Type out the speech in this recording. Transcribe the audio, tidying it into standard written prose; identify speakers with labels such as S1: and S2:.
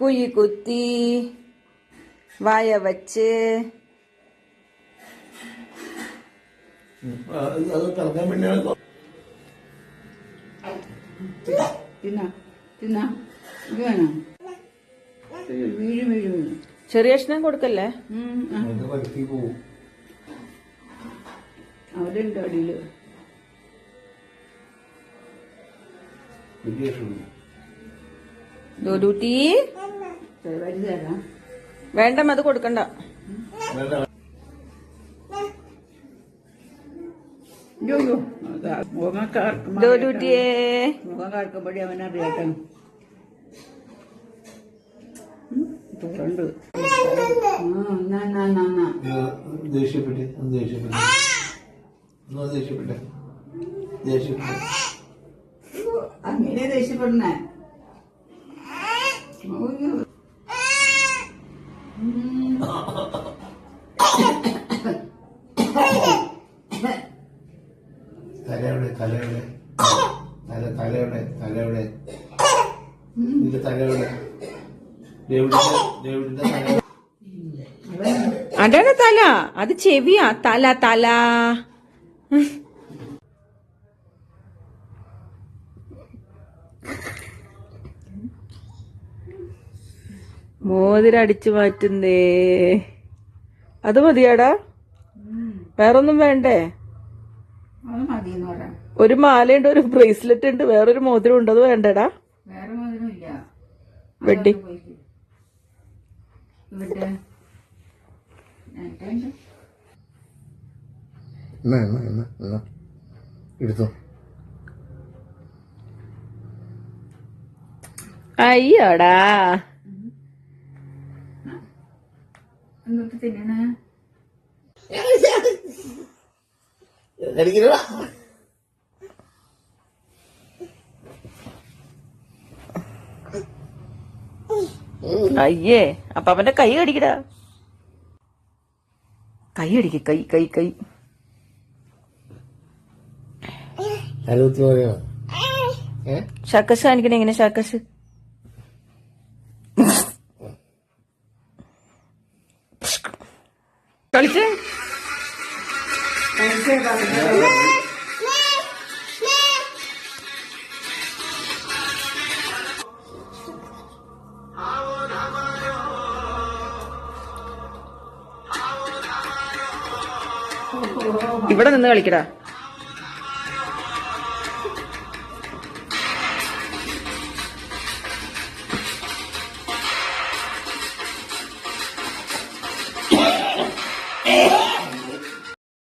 S1: കുഴി കുത്തി വായ വച്ച് ചെറിയ കഷ്ണം കൊടുക്കല്ലേ?
S2: അവരുണ്ട് അടിയില്.
S1: ഡൂട്ടി വേണ്ട, അത് കൊടുക്കണ്ട.
S2: മുഖം കാർക്കുമ്പടി അവനറിയാട്ടെ. തുറണ്ട് അങ്ങനെ ദേഷ്യപ്പെടണേ.
S3: തലയുടെ തലയുടെ തലയുടെ തലയുടെ നിന്റെ തലയുടെ ഡേവിഡിന്റെ തല.
S1: അതാണ് തല, അത് ചെവിയാ. തല തല മോതിരടിച്ചു മാറ്റുന്നേ. അത് മതിയാടാ, വേറൊന്നും വേണ്ടേ? ഒരു മാലയുണ്ട്, ഒരു ബ്രേസ്ലെറ്റ് ഉണ്ട്, വേറൊരു മോതിരം ഉണ്ട്. അത് വേണ്ടടാ?
S2: വേറെ മോതിരമില്ല.
S1: വെഡ്ഡിങ്
S3: എടുത്തോ.
S1: അയ്യോടാ,
S2: എന്തൊക്കെ തിന്നണേ?
S1: അയ്യേ, അപ്പൊ അവന്റെ കൈ കടിക്കടാ. കൈ അടിക്ക, കൈ കൈ കൈ. ഷക്കസ് കാണിക്കണേ, എങ്ങനെ ഷക്കസ്? കളിച്ചേ. ഇവിടെ നിന്ന് കളിക്കടാ.